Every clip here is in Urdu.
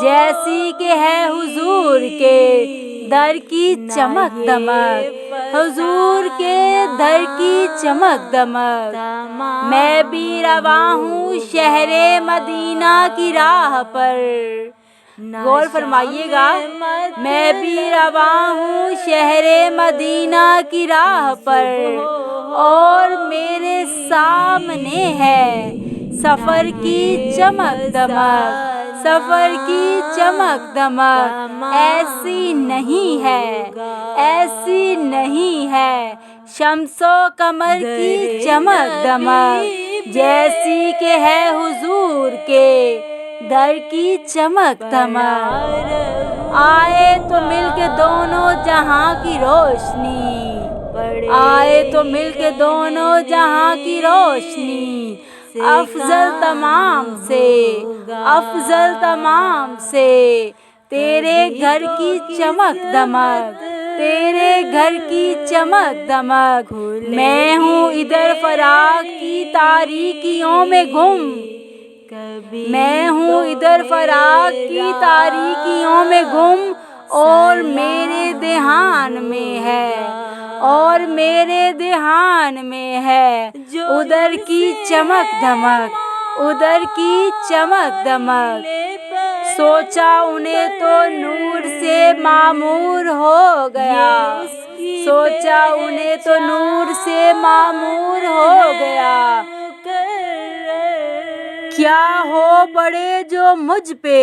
جیسی کہ ہے حضور کے در کی چمک دمک، حضور کے در کی چمک دمک۔ میں بھی رواں ہوں شہر مدینہ کی راہ پر، غور فرمائیے گا، میں بھی رواں ہوں شہر مدینہ کی راہ پر، اور میرے سامنے ہے سفر کی چمک دمک، سفر کی چمک دمک۔ ایسی نہیں ہے، ایسی نہیں ہے شمس و قمر کی چمک دمک، جیسی کہ ہے حضور کے در کی چمک دمک۔ آئے تو مل کے دونوں جہاں کی روشنی، آئے تو مل کے دونوں جہاں کی روشنی، افضل تمام سے، افضل تمام سے، تیرے گھر کی چمک دمک، تیرے گھر کی چمک دمک۔ میں ہوں ادھر فراق کی تاریکیوں میں گم، میں ہوں ادھر فراق کی تاریکیوں میں گم، اور میرے دھیان میں ہے، اور میرے دھیان میں ہے ادھر کی چمک دمک، ادھر کی چمک دمک۔ سوچا انہیں تو نور سے معمور ہو گیا، سوچا انہیں تو نور سے معمور ہو گیا۔ کیا ہو پڑے جو مجھ پہ،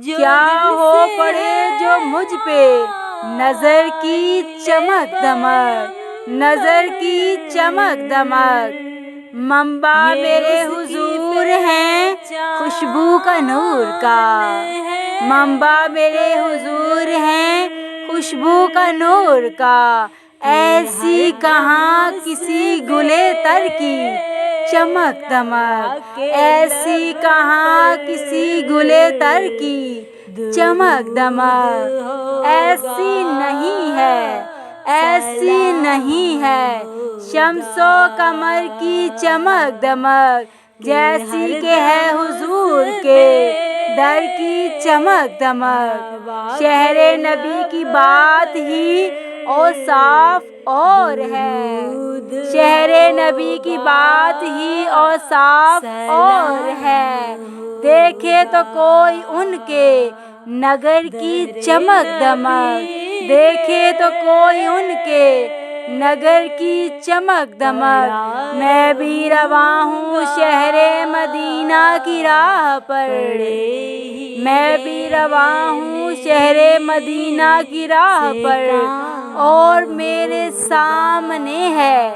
کیا ہو پڑے جو مجھ پہ، نظر کی چمک دمک، نظر کی چمک دمک۔ منبع میرے حضور ہیں خوشبو کا نور کا، منبع میرے حضور ہیں خوشبو کا نور کا۔ ایسی کہاں کسی گلے تر کی چمک دمک، ایسی کہاں کسی گلے تر کی چمک دمک۔ ایسی نہیں ہے، ایسی نہیں ہے شمس و قمر کی چمک دمک، جیسی کہ ہے حضور کے در کی چمک دمک۔ شہر نبی کی بات ہی اوصاف اور ہے، شہر نبی کی بات ہی اوصاف اور ہے، دیکھے تو کوئی ان کے نگر کی چمک دمک، دیکھے تو کوئی ان کے نگر کی چمک دمک۔ میں بھی رواں ہوں شہر مدینہ کی راہ پر، میں بھی رواں ہوں شہر مدینہ کی راہ پر، اور میرے سامنے ہے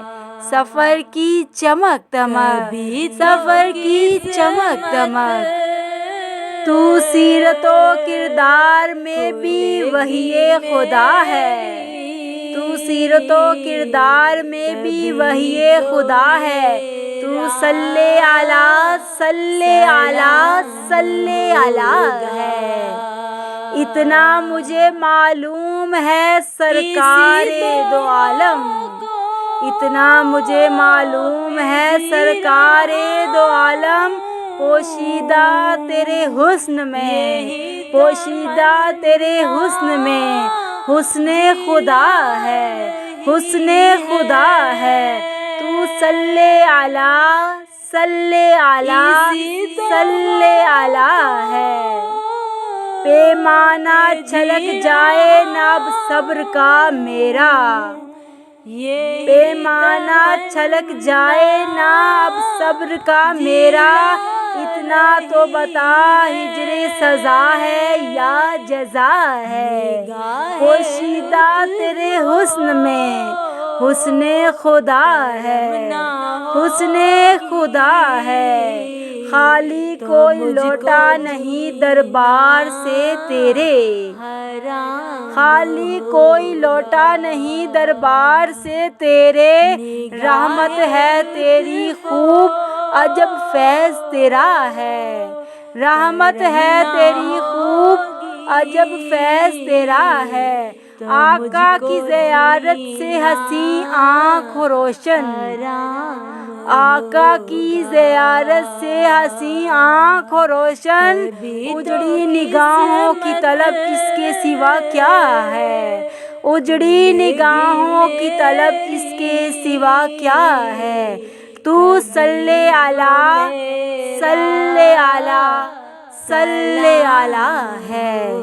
سفر کی چمک دمک، سفر کی چمک دمک۔ تو سیرت و کردار میں بھی وحی خدا ہے، تو سیرت و کردار میں بھی وحی خدا ہے، تو صلی علی صلی علی صلی علی ہے۔ اتنا مجھے معلوم ہے سرکار دو عالم، اتنا مجھے معلوم ہے سرکار دو عالم، پوشیدہ تیرے حسن میں، پوشیدہ تیرے حسن میں حسن خدا ہے، حسن خدا ہے۔ تو صلی علی صلی علی صلی علی ہے۔ پیمانہ چھلک جائے نہ اب صبر کا میرا، پیمانہ چھلک جائے نہ اب صبر کا میرا، اتنا تو بتا ہجر سزا ہے یا جزا ہے، پوشیدہ تیرے حسن میں حسن خدا ہے، حسن خدا ہے۔ خالی کوئی لوٹا نہیں دربار سے تیرے، خالی کوئی لوٹا نہیں دربار سے تیرے، رحمت ہے تیری خوب عجب فیض تیرا ہے، رحمت ہے تیری خوب عجب فیض تیرا ہے۔ آقا کی زیارت سے ہنسی آنکھ روشن، آقا کی زیارت سے ہنسی آنکھ روشن، اجڑی نگاہوں کی طلب اس کے سوا کیا ہے، اجڑی نگاہوں کی طلب اس کے سوا کیا ہے، تو صلی علی صلی علی صلی علی ہے۔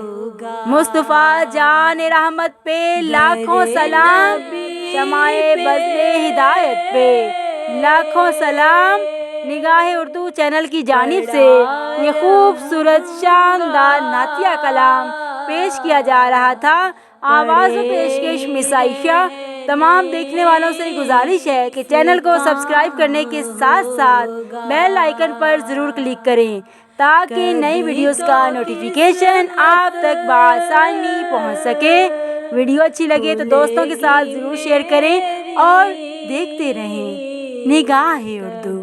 مصطفیٰ جان رحمت پہ لاکھوں سلام، شمع بزم ہدایت پہ لاکھوں سلام۔ نگاہ اردو چینل کی جانب سے یہ خوبصورت شاندار نعتیہ کلام پیش کیا جا رہا تھا۔ آواز و پیشکش مس عائشہ۔ تمام دیکھنے والوں سے گزارش ہے کہ چینل کو سبسکرائب کرنے کے ساتھ ساتھ بیل آئیکن پر ضرور کلک کریں تاکہ نئی ویڈیوز کا نوٹیفیکیشن آپ تک بآسانی پہنچ سکے۔ ویڈیو اچھی لگے تو دوستوں کے ساتھ ضرور شیئر کریں اور دیکھتے رہیں نگاہ اردو۔